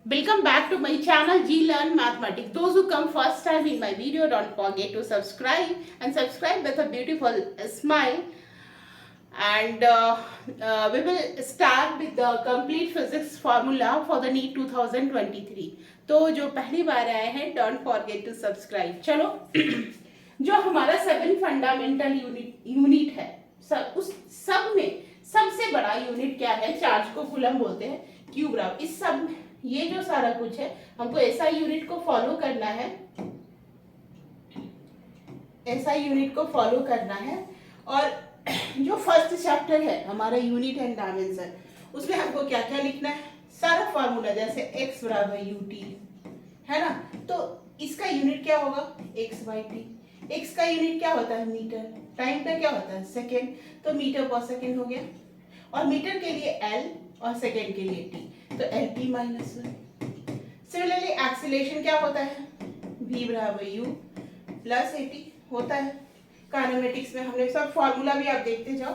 Welcome back to my channel G Learn Mathematics. Those who come first time in my video, don't forget to subscribe and subscribe with a beautiful smile. And we will start with the complete physics formula for the NEET 2023. तो जो पहली बार आए हैं don't forget to subscribe. चलो जो हमारा 7 fundamental unit है, उस सब में सबसे बड़ा यूनिट क्या है? चार्ज को कूलम बोलते हैं, क्यू बराबर. इस सब ये जो सारा कुछ है हमको ऐसा यूनिट को फॉलो करना है, ऐसा यूनिट को फॉलो करना है. और जो फर्स्ट चैप्टर है हमारा यूनिट एंड डायमेंशन, उसमें हमको क्या क्या लिखना है? सारा फॉर्मूला, जैसे x बराबर यू टी है ना, तो इसका यूनिट क्या होगा? x by T. x का यूनिट क्या होता है? मीटर. टाइम का क्या होता है? सेकेंड. तो मीटर पर सेकेंड हो गया. और मीटर के लिए l और सेकेंड के लिए t, तो L T minus one. Similarly acceleration क्या होता है? v बराबर u प्लस ए टी होता है. काइनेमेटिक्स में हमने सब फॉर्मूला भी आप देखते जाओ.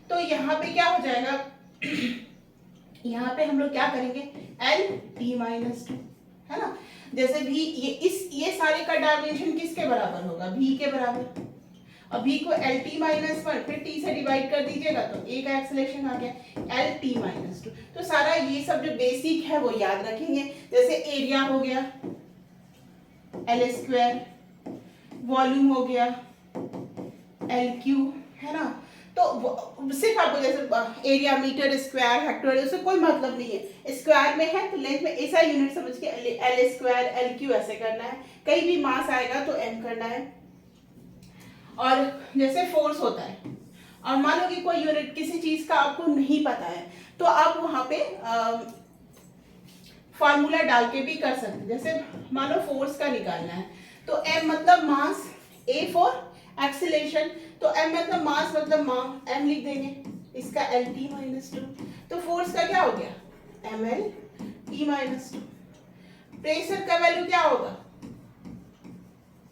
तो यहाँ पे क्या हो जाएगा? यहाँ पे हम लोग क्या करेंगे? एल टी माइनस टू है ना. जैसे भी ये सारे का डायमेंशन किसके बराबर होगा? v के बराबर. और v को एल टी माइनस वन फिर t से डिवाइड कर दीजिएगा तो a का एक्सेलरेशन आ गया एल टी माइनस टू. तो सारा ये सब जो बेसिक है वो याद रखेंगे. जैसे एरिया हो गया एल स्क्वायर, वॉल्यूम हो गया एल क्यू है ना. तो सिर्फ आपको जैसे एरिया मीटर स्क्वायर हेक्टर उससे कोई मतलब नहीं है. स्क्वायर में है तो लेंथ में ऐसा यूनिट समझ के एल स्क्वायर एल क्यू ऐसे करना है. कहीं भी मास आएगा तो एम करना है. और जैसे फोर्स होता है, और मान लो कि कोई यूनिट किसी चीज का आपको नहीं पता है तो आप वहां पे फॉर्मूला डाल के भी कर सकते हैं. जैसे मान लो फोर्स का निकालना है तो m मतलब मास, a फॉर एक्सीलरेशन, तो m मतलब मास मतलब m लिख देंगे. इसका एल टी माइनस टू. तो फोर्स का क्या हो गया? M L T minus two. Pressure का वैल्यू क्या होगा?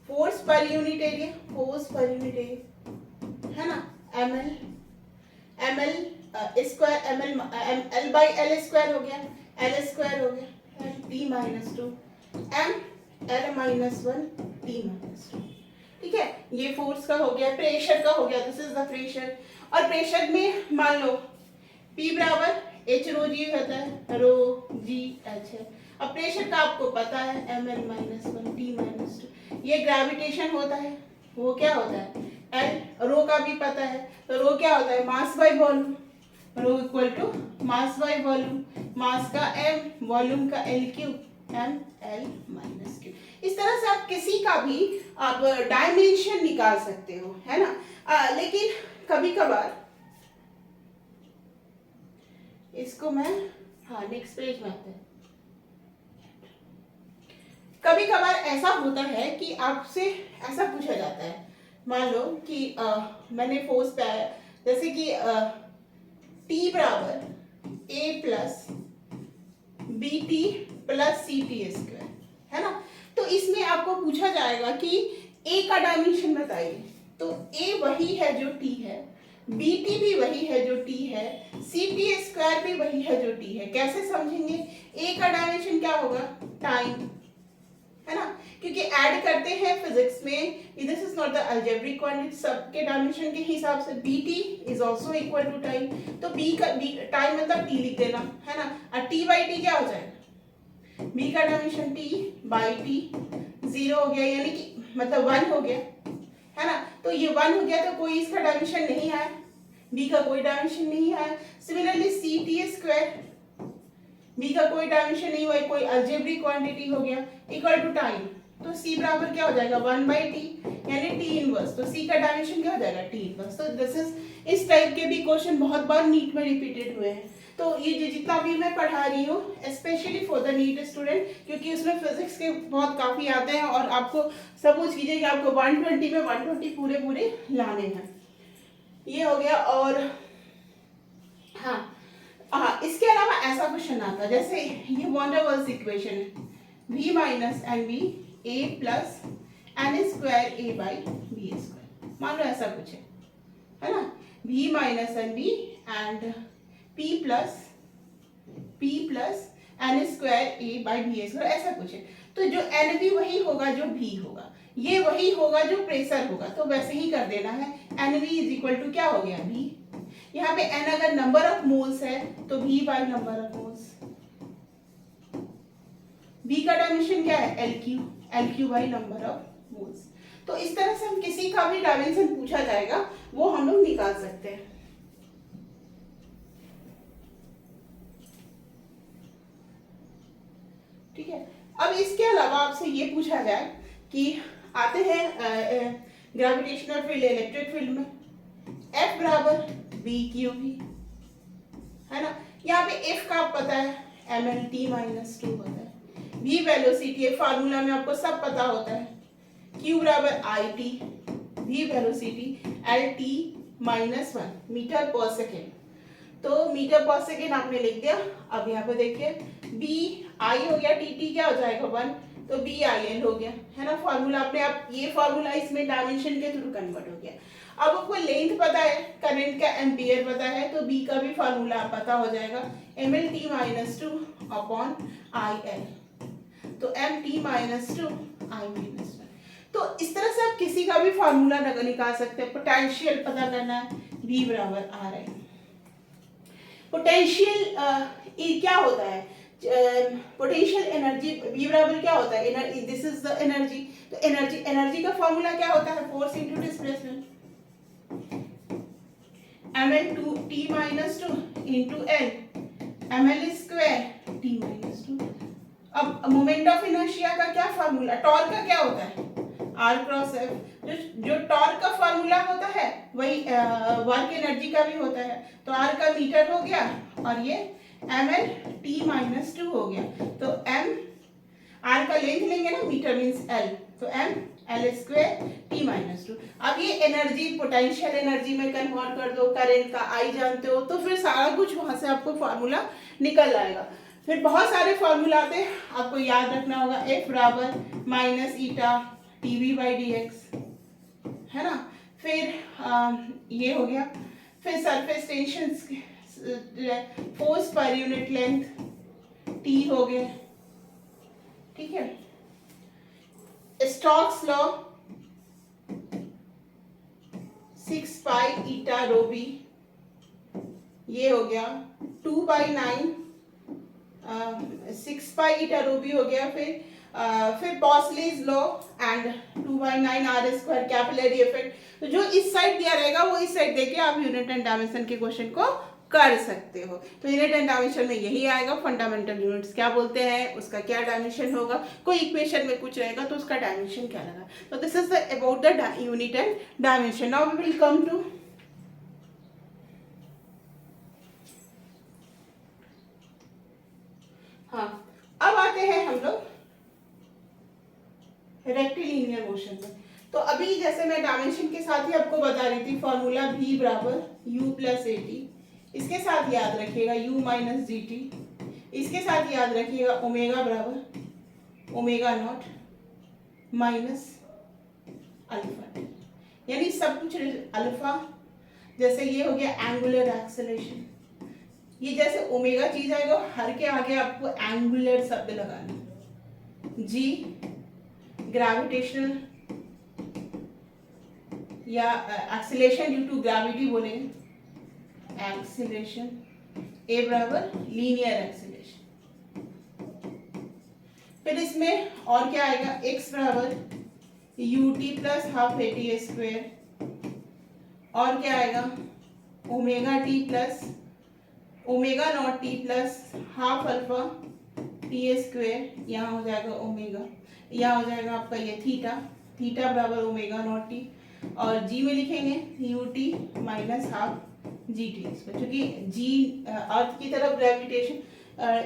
फोर्स पर यूनिट एरिया, फोर्स पर यूनिट एरिया है ना. M L square M L by L square हो गया, एल स्क्वायर हो गया L T minus two M L minus one T minus to. ठीक है, ये फोर्स का हो गया. प्रेशर का हो गया, दिस इज द प्रेशर. और प्रेशर में मान लो P बराबर एच रो जी होता है, रो जी एच है. अब प्रेशर का आपको पता है M L minus one T minus two. ये ग्रेविटेशन होता है, वो क्या होता है? एल. रो का भी पता है, तो रो क्या होता है? Mass by volume. Rho equal to mass by volume. Mass का m, वॉल्यूम का l q, m L minus q. इस तरह से आप किसी का भी आप डायमेंशन निकाल सकते हो है ना. लेकिन कभी कभार इसको मैं, हाँ नेक्स्ट पेज में आते हैं. कभी कभार ऐसा होता है कि आपसे ऐसा पूछा जाता है, मान लो कि मैंने फोर्स पे जैसे कि T बराबर A plus B T plus C T square है ना. तो इसमें आपको पूछा जाएगा कि A का डायमेंशन बताइए. तो A वही है जो T है, बी टी भी वही है जो T है, सी टी स्क्वायर भी वही है जो T है. कैसे समझेंगे? A का डायमेंशन क्या होगा? टाइम है ना, क्योंकि ऐड करते हैं फिजिक्स में. This is not the algebraic quantity. सबके डायमेंशन के हिसाब से bt is also equal to time. तो b का टाइम मतलब t लिख देना है ना. और t बाई टी क्या हो जाएगा? b का dimension t by T. Zero हो गया यानी कि मतलब वन हो गया है ना. तो ये वन हो गया तो कोई इसका डायमेंशन नहीं आया, b का कोई डायमेंशन नहीं आया. Similarly C T square, b का कोई डायमेंशन नहीं हुआ, कोई अलजेब्रिक क्वांटिटी हो गया इक्वल टू टाइम. तो c बराबर क्या हो जाएगा? वन बाई टी यानी t इनवर्स. तो c का डायमेंशन क्या हो जाएगा? t inverse. तो दिस इज इस टाइप के भी क्वेश्चन बहुत बार नीट में रिपीटेड हुए हैं. तो ये जितना भी मैं पढ़ा रही हूँ specially for the NEET student, क्योंकि उसमें फिजिक्स के बहुत काफी आते हैं और आपको सपोज कीजिए कि आपको 120 में 120 पूरे पूरे लाने हैं. ये हो गया. और हाँ इसके अलावा ऐसा क्वेश्चन आता है जैसे ये वॉन्डरवर्स इक्वेशन है, v minus n b a plus n square a by b square. मान लो ऐसा कुछ है ना. v minus n b and p plus n square a by b square, ऐसा कुछ है। तो जो एन भी वही होगा जो भी होगा, ये वही होगा जो प्रेशर होगा, तो वैसे ही कर देना है। N v is equal to क्या हो गया बी, यहाँ पे एन अगर नंबर ऑफ मोल्स है तो b by number of moles, b का डायमेंशन क्या है L Q by number of moles. तो इस तरह से हम किसी का भी डायमेंशन पूछा जाएगा वो हम लोग निकाल सकते हैं। ठीक है, अब इसके अलावा आपसे ये पूछा जाए कि आते हैं ग्रेविटेशनल फील्ड इलेक्ट्रिक फील्ड में, F बराबर बी क्यू भी है ना। यहाँ पे F का पता है mlt माइनस 2 होता है, v वेलोसिटी है, फार्मूला में आपको सब पता होता है, q बराबर it, v velocity lt minus 1 metre पर सेकेंड, तो मीटर पर सेकेंड आपने लिख दिया। अब यहाँ पे देखिए बी आई हो गया, टी टी क्या हो जाएगा 1, तो बी आई एल हो गया, है ना। फार्मूला अपने आप, ये फार्मूला इसमें डायमेंशन के थ्रू कन्वर्ट हो गया। अब आपको लेंथ पता है, करंट का एम्पियर पता है, तो बी का भी फार्मूला पता हो जाएगा, M L T minus 2 upon I L, तो M T minus 2 I minus 1। तो इस तरह से आप किसी का भी फार्मूला निकाल सकते हैं। पोटेंशियल पता करना है, बी बराबर आर आई। पोटेंशियल क्या होता है, पोटेंशियल एनर्जी बी बराबर क्या होता है, दिस इज द एनर्जी, तो एनर्जी का फॉर्मूला क्या होता है, force into displacement, ml 2 t minus 2 into l ml square t minus 2। अब मोमेंट ऑफ इनर्शिया का क्या फॉर्मूला, टॉर्क का क्या होता है r क्रॉस f, जो टॉर्क का फॉर्मूला होता है वही वर्क एनर्जी का भी होता है, तो r का मीटर हो गया और ये ml t माइनस 2 हो गया, तो m r का लेंथ लेंगे ना, मीटर मींस l, तो m l square t minus 2। अब ये एनर्जी पोटेंशियल एनर्जी में कन्वर्ट कर दो, करंट का I जानते हो, तो फिर सारा कुछ वहां से आपको फार्मूला निकल आएगा। फिर बहुत सारे फार्मूला आते हैं, आपको याद रखना होगा, F बराबर minus eta T V by D x, है ना। फिर ये हो गया, फिर सरफेस टेंशन, फोर्स पर यूनिट लेंथ T हो गया, ठीक है। स्टोक्स लॉ 6 पाई ईटा रो बी, ये हो गया 2 by 9 6 pi eta row B हो गया। फिर बॉसलीज law and 2 by 9 r square, capillary effect. तो जो इस साइड दिया रहेगा वो इस साइड देके आप यूनिट एंड डायमेंशन के क्वेश्चन को कर सकते हो। तो यूनिट एंड डायमेंशन में यही आएगा, फंडामेंटल यूनिट्स क्या बोलते हैं, उसका क्या डायमेंशन होगा, कोई इक्वेशन में कुछ रहेगा तो उसका डायमेंशन क्या लगा। तो this is the about the unit and dimension. Now we will come to अब आते हैं हम लोग रेक्टिलिनियर मोशन में। तो अभी जैसे मैं डायमेंशन के साथ ही आपको बता रही थी, फॉर्मूला v बराबर u प्लस ए टी, इसके साथ याद रखिएगा u माइनस जी टी, इसके साथ याद रखिएगा ओमेगा बराबर ओमेगा नॉट माइनस अल्फा, यानी सब कुछ अल्फा। जैसे ये हो गया एंगुलर एक्सेलरेशन, ये जैसे ओमेगा चीज आएगा हर के आगे आपको एंगुलर शब्द लगाना, जी ग्रेविटेशनल या एक्सीलरेशन ड्यू टू ग्रेविटी बोलेंगे, एक्सीलरेशन, ए बराबर लीनियर एक्सीलरेशन। फिर इसमें और क्या आएगा, x बराबर U T plus half A T square, और क्या आएगा omega T plus omega naught T plus half alpha T square, यहाँ हो जाएगा ओमेगा, यहाँ हो जाएगा आपका ये थीटा, थीटा बराबर ओमेगा नॉट टी, और जी में लिखेंगे U T minus half G T, क्योंकि जी अर्थ की तरफ ग्रेविटेशन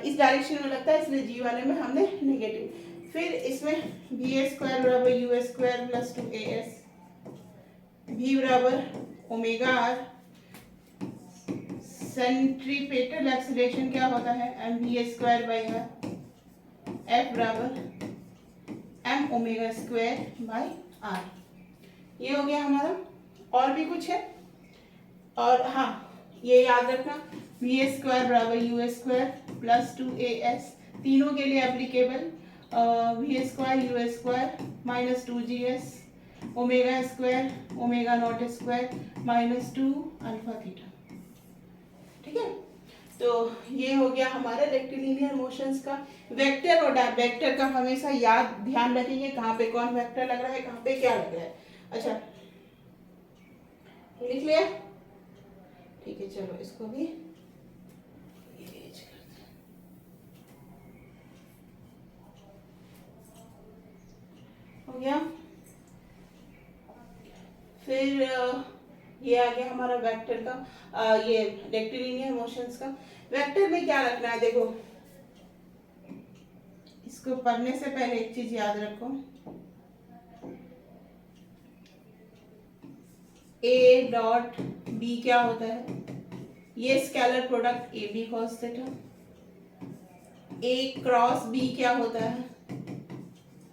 इस डायरेक्शन में लगता है, इसलिए जी वाले में हमने नेगेटिव। फिर इसमें बी ए स्क्वायर बराबर यू स्क्वायर प्लस 2as, भी बराबर ओमेगा आर, सेंट्रीपेटल एक्सीलरेशन क्या होता है m b square by r, f बराबर m omega square by r. ये हो गया हमारा। और भी कुछ है, और हाँ ये याद रखना, वी ए स्क्वायर बराबर यू स्क्वायर प्लस 2as, तीनों के लिए applicable, v square u square minus 2GS omega square omega not square minus 2 alpha theta. ठीक है, तो ये हो गया हमारा रेक्टिलिनियर मोशंस का। वेक्टर और वेक्टर का हमेशा याद ध्यान रखेंगे, कहाँ पे कौन वेक्टर लग रहा है, कहाँ पे क्या लग रहा है। अच्छा लिख लिया, ठीक है, चलो इसको भी इरेज करते हैं। हो गया। फिर ये आ गया हमारा वेक्टर का, ये रेक्टिलिनियर मोशंस का। वेक्टर में क्या रखना है, देखो इसको पढ़ने से पहले एक चीज याद रखो, ए डॉट बी क्या होता है, ये scalar product a b cos theta. A cross b क्या होता है,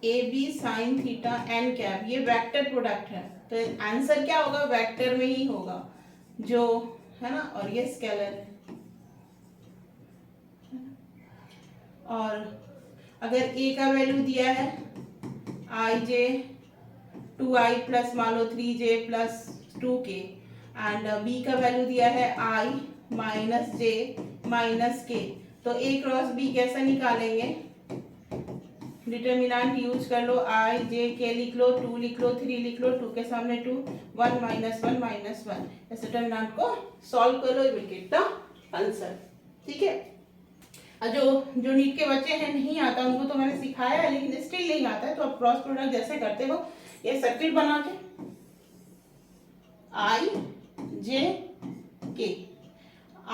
a b sine theta n cap, ये वेक्टर प्रोडक्ट है, तो आंसर क्या होगा, वेक्टर में ही होगा जो है ना, और ये स्केलर है। और अगर ए का वैल्यू दिया है आई जे 2i प्लस मान लो 3j plus 2k, and b का वैल्यू दिया है i माइनस जे माइनस के, तो ए क्रॉस बी कैसे निकालेंगे, डिटर्मिनेंट यूज कर लो, आई जे के लिख लो, 2 लिख लो, 3 लिख लो, 2 के सामने 2, 1 माइनस 1 माइनस 1, इस डिटर्मिनेंट को सॉल्व कर लो, you will get the answer. ठीक है, जो जो नीट के बच्चे हैं नहीं आता उनको तो मैंने सिखाया है, लेकिन स्टिल नहीं आता है, तो आप क्रॉस प्रोडक्ट जैसे करते हो, ये सर्किट बना के आई जे के,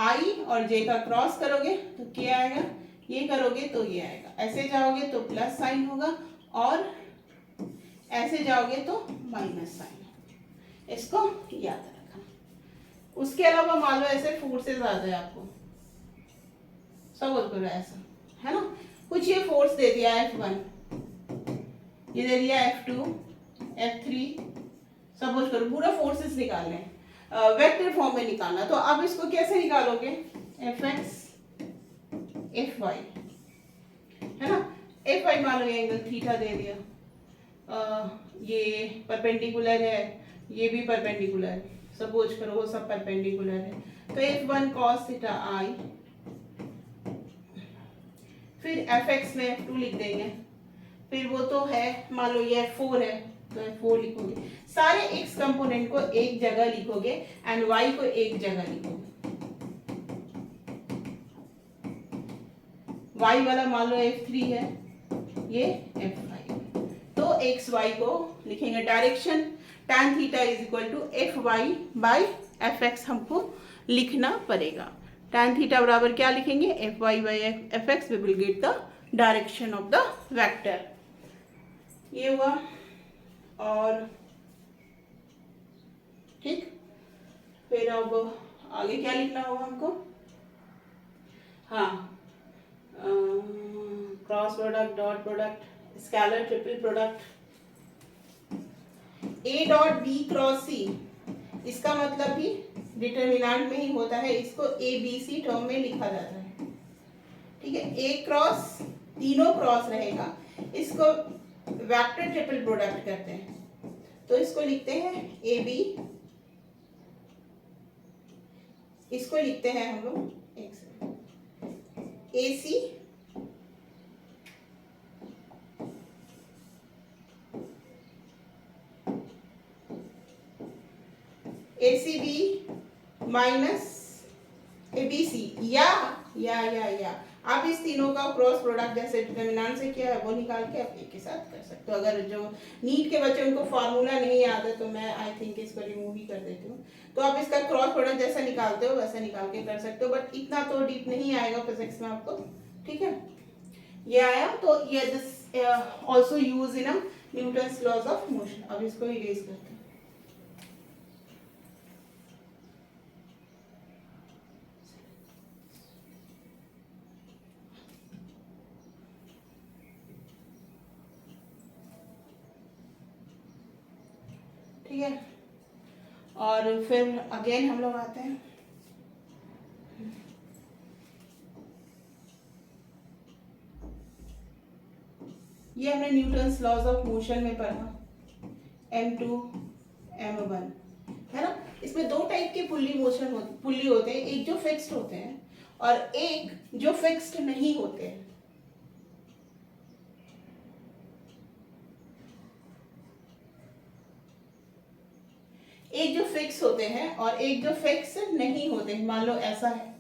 आई और जे का क्रॉस करोगे तो के आएगा, ये करोगे तो ये आएगा, ऐसे जाओगे तो प्लस साइन होगा, और ऐसे जाओगे तो माइनस साइन, इसको याद रखना। उसके अलावा मान लो ऐसे फोर्सेस आ जाए आपको, सपोज करो ऐसा है ना, कुछ ये फोर्स दे दिया F1, ये दे दिया F2 F3, सपोज करो पूरा फोर्सेस निकालने हैं, वेक्टर फॉर्म में निकालना, तो अब इसको कैसे निकालोगे, Fx Fy है ना, Fy मान लो ये एंगल थीटा दे दिया, ये परपेंडिकुलर है, ये भी परपेंडिकुलर है, सपोज करो वो सब परपेंडिकुलर है, तो F1 cos थीटा आई, फिर Fx में F2 लिख देंगे, फिर वो तो है मान लो ये F4 है तो F4 लिखोगे, सारे x कंपोनेंट को एक जगह लिखोगे एंड y को एक जगह लिखोगे, y वाला मान लो F3 है, ये F5, तो x y को लिखेंगे, direction tan theta is equal to Fy by Fx हमको लिखना पड़ेगा, tan थीटा बराबर क्या लिखेंगे, Fy by Fx, we will get the direction of the vector. ये हुआ, और ठीक, फिर अब आगे क्या लिखना होगा हमको, हाँ cross product dot product scalar triple product, a dot b cross c, इसका मतलब भी डिटर्मिनेंट में ही होता है, इसको ए बी सी टर्म में लिखा जाता है। ठीक है, ए क्रॉस तीनों क्रॉस रहेगा, इसको वेक्टर ट्रिपल प्रोडक्ट करते हैं, तो इसको लिखते हैं ए बी, इसको लिखते हैं हम लोग a c a c b minus a b c, या आप इस तीनों का क्रॉस प्रोडक्ट जैसे डिटर्मिनेंट से किया है वो निकाल के आप एक के साथ कर सकते हो। अगर जो नीट के बच्चे उनको फार्मूला नहीं याद है तो मैं आई थिंक इसको रिमूव ही कर देती हूँ, तो आप इसका क्रॉस प्रोडक्ट जैसा निकालते हो वैसा निकाल के कर सकते हो, बट इतना तो डीप नहीं आएगा फिजिक्स में आपको। ठीक है, ये आया, तो ये this also use in Newton's laws of motion. अब इसको इरेज करते हैं। ठीक है, और फिर अगेन हम लोग आते हैं ये हमने न्यूटन्स लॉज ऑफ मोशन में पढ़ा, m2 m1, है ना। इसमें दो टाइप के पुल्ली होते हैं, एक जो फिक्स्ड होते हैं और एक जो फिक्स्ड नहीं होते हैं। एक जो फिक्स होते हैं और एक जो फिक्स नहीं होते हैं। मान लो ऐसा है,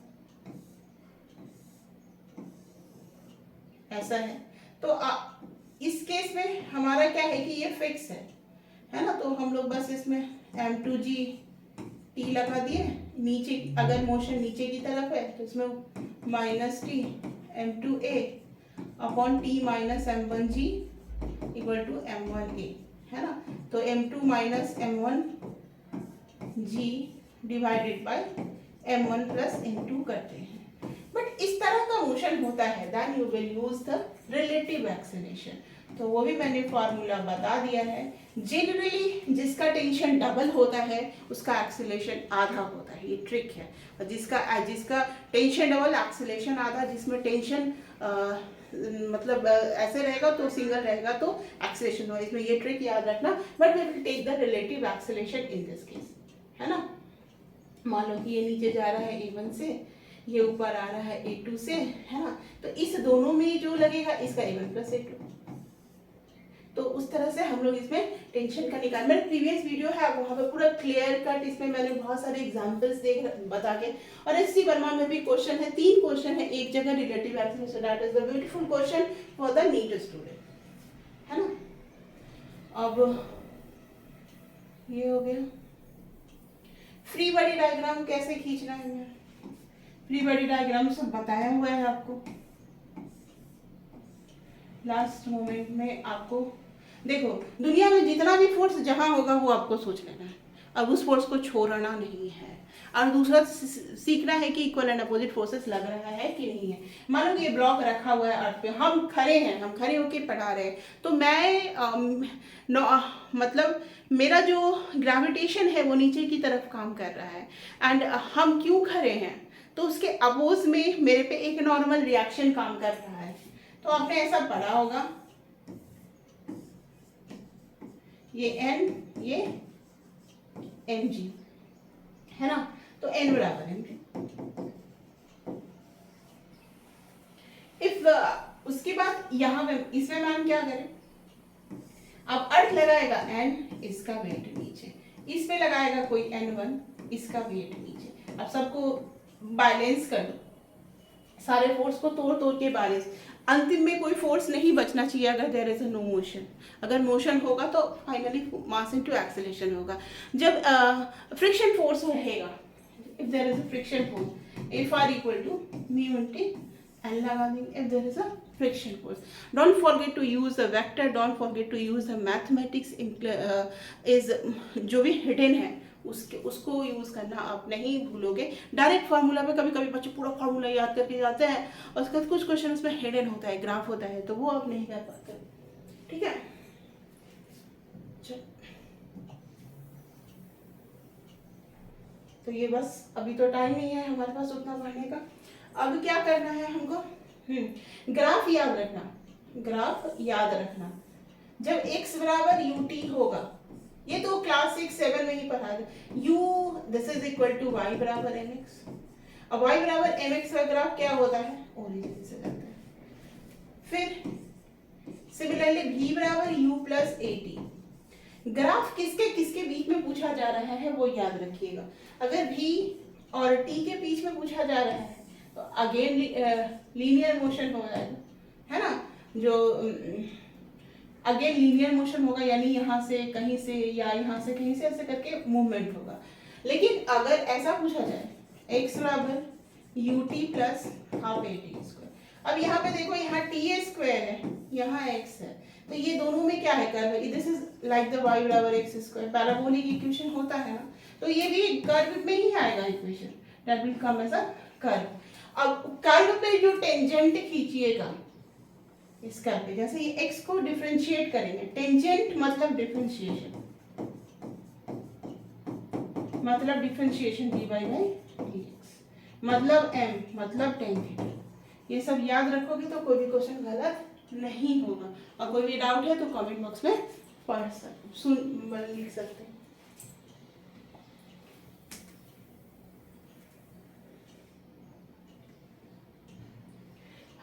ऐसा है, तो इस केस में हमारा क्या है कि ये फिक्स है ना। तो हम लोग बस इसमें m2g t लगा दिए, नीचे अगर मोशन नीचे की तरफ है तो इसमें -t m2a upon t minus m1g equal to m1a, है ना। तो m2 minus m1g divided by m1 plus m2 करते हैं। बट इस तरह का मोशन होता है, then you will use the relative acceleration. तो वो भी मैंने फॉर्मूला बता दिया है। जनरली जिसका टेंशन डबल होता है उसका एक्सेलरेशन आधा होता है, ये ट्रिक है। और जिसका टेंशन डबल एक्सेलरेशन आधा, जिसमें टेंशन मतलब ऐसे रहेगा तो सिंगल रहेगा तो एक्सेलरेशन हो, इसमें ये ट्रिक याद रखना। But we will take the relative acceleration in this case, है ना। मान लो कि ये नीचे जा रहा है a1 से, ये ऊपर आ रहा है a2 से, है ना। तो इस दोनों में जो लगेगा इसका a1 प्लस a2। तो उस तरह से हम लोग इसमें टेंशन का निकाल, मेरे प्रीवियस वीडियो है वहाँ पे पूरा क्लियर कट, इसमें मैंने बहुत सारे एग्जांपल्स बता के। और एससी वर्मा में भी क्वेश्चन है, 3 क्वेश्चन है एक जगह relative acceleration, that is the beautiful question for the NEET student, है ना। अब ये हो गया। फ्री बॉडी डायग्राम कैसे खींचना है, फ्री बॉडी डायग्राम सब बताया हुआ है आपको। लास्ट मोमेंट में आपको देखो, दुनिया में जितना भी फोर्स जहां होगा वो आपको सोच लेना है, अब उस फोर्स को छोड़ना नहीं है। और दूसरा सीखना है कि इक्वल एंड अपोजिट फोर्सेस लग रहा है कि नहीं है। मान लो ये ब्लॉक रखा हुआ है अर्थ पे, हम खड़े हैं, हम खड़े होके पढ़ा रहे हैं, तो मैं मतलब मेरा जो ग्रेविटेशन है वो नीचे की तरफ काम कर रहा है, एंड हम क्यों खड़े हैं तो उसके अपोज में मेरे पे एक नॉर्मल रिएक्शन काम कर रहा है। तो आपने ऐसा पढ़ा होगा, ये n, ये mg, है ना। तो n बराबर mg। इफ उसके बाद यहाँ पे इसमें मैम क्या करें, अब अर्थ लगाएगा n, इसका वेट नीचे, इस पे लगाएगा कोई n1, इसका वेट नीचे। अब सबको बैलेंस कर दो, सारे फोर्स को तोड़ तोड़ के बैलेंस। अंतिम में कोई फोर्स नहीं बचना चाहिए अगर there is a no motion. अगर मोशन होगा तो फाइनली मास इनटू एक्सेलरेशन होगा। जब फ्रिक्शन फोर्स रहेगा, if there is a friction force, F R equal to mu into L लगा देंगे। If there is a friction force, don't forget to use the vector, don't forget to use the mathematics is जो भी hidden है उसको use करना आप नहीं भूलोगे। Direct formula पे कभी कभी बच्चे पूरा फार्मूला याद करके जाते हैं और उसके बाद कुछ क्वेश्चन उसमें हिडन होता है, ग्राफ होता है, तो वो आप नहीं कर पाते, ठीक है। तो ये बस अभी तो टाइम नहीं है हमारे पास उतना पढ़ने का। अब क्या करना है हमको, ग्राफ याद रखना, ग्राफ याद रखना। जब x बराबर ut होगा, ये तो क्लास 6-7 में ही पढ़ा है, u this is equal to y बराबर mx। अब y बराबर mx का ग्राफ क्या होता है, ओरिजिन से जाता है। फिर सिमिलरली v बराबर u प्लस at। ग्राफ किसके किसके बीच में पूछा जा रहा है वो याद रखिएगा। अगर v और t के बीच में पूछा जा रहा है तो अगेन लीनियर मोशन हो जाएगा, है ना। जो अगेन लीनियर मोशन होगा, यानी यहाँ से कहीं से या यहाँ से कहीं से ऐसे करके मूवमेंट होगा। लेकिन अगर ऐसा पूछा जाए x बराबर ut plus half at square, अब यहाँ पे देखो, यहाँ ta स्क्वायर है, यहाँ x है, तो ये दोनों में क्या है, कर्व है। This is like the y बराबर x स्क्वायर, पैराबोलिक इक्वेशन होता है ना, तो ये भी कर्व में ही आएगा equation, that will come as a curve. अब कर्व पे जो टेंजेंट खींचिएगा इस कर्व पे, जैसे ये x को डिफरेंशिएट करेंगे, टेंजेंट मतलब डिफरेंशिएशन, मतलब डिफरेंशिएशन dy बाई dx, मतलब m मतलब टेन थीटा। ये सब याद रखोगे तो कोई भी क्वेश्चन गलत नहीं होगा। और कोई भी डाउट है तो कमेंट बॉक्स में लिख सकते हैं।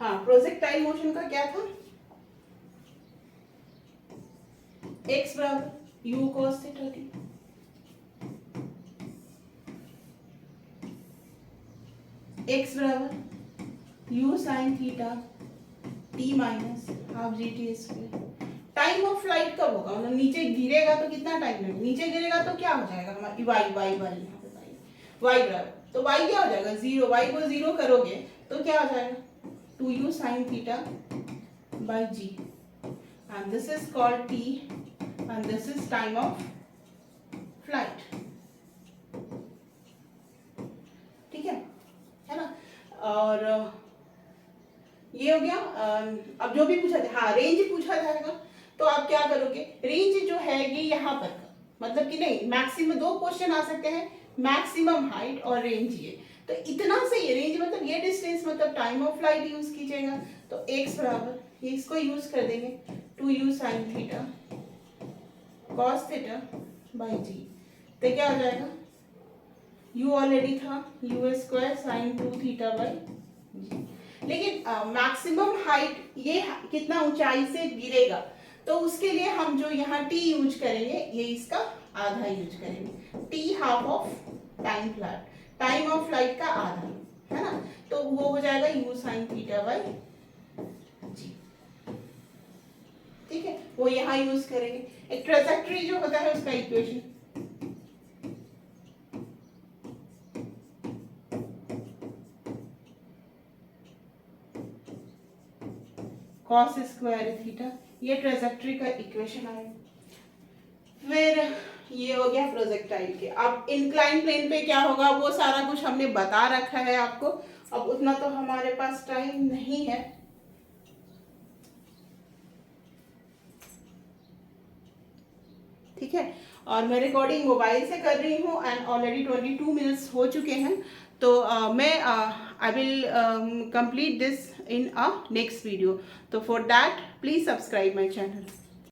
हाँ, प्रोजेक्टाइल मोशन का क्या था? x बराबर u cos theta t, x बराबर u sin theta t minus half G T square. Time of flight कब होगा? मतलब नीचे गिरेगा तो कितना टाइम लगेगा? नीचे गिरेगा तो क्या हो जाएगा हमारी y y y यहाँ पे y बराबर, तो y क्या हो जाएगा? 0। y को 0 करोगे तो क्या हो जाएगा? 2u sin theta by g, and this is called t and this is time of flight। ठीक है ना? और ये हो गया। अब जो भी पूछा था, हाँ रेंज पूछा जाएगा तो आप क्या करोगे? रेंज जो है ये यहाँ पर का, मतलब कि नहीं, मैक्सिमम 2 क्वेश्चन आ सकते हैं, मैक्सिमम हाइट और रेंज। ये तो इतना से ये रेंज मतलब ये डिस्टेंस मतलब टाइम ऑफ फ्लाइट यूज कीजिएगा। तो x बराबर ये इसको यूज कर देंगे 2u sin theta cos theta by g। तो क्या हो जाएगा? u ऑलरेडी था, u square sine 2 theta by g। लेकिन मैक्सिमम हाइट ये कितना ऊंचाई से गिरेगा तो उसके लिए हम जो यहाँ t यूज करेंगे ये इसका आधा यूज करेंगे। t half of time flight, time of flight का आधा, है ना? तो वो हो जाएगा u sin theta by g। ठीक है, वो यहाँ यूज करेंगे। एक ट्रेजेक्टरी जो होता है उसका इक्वेशन, cos स्क्वायर थीटा, ये ट्रेजेक्टरी का इक्वेशन आएगा। फिर ये हो गया प्रोजेक्टाइल के। अब इंक्लाइन प्लेन पे क्या होगा वो सारा कुछ हमने बता रखा है आपको। अब उतना तो हमारे पास टाइम नहीं है। ठीक है, और मैं रिकॉर्डिंग मोबाइल से कर रही हूँ एंड ऑलरेडी 22 मिनट्स हो चुके हैं। तो मैं I will complete this in a next video. So for that, please subscribe my channel.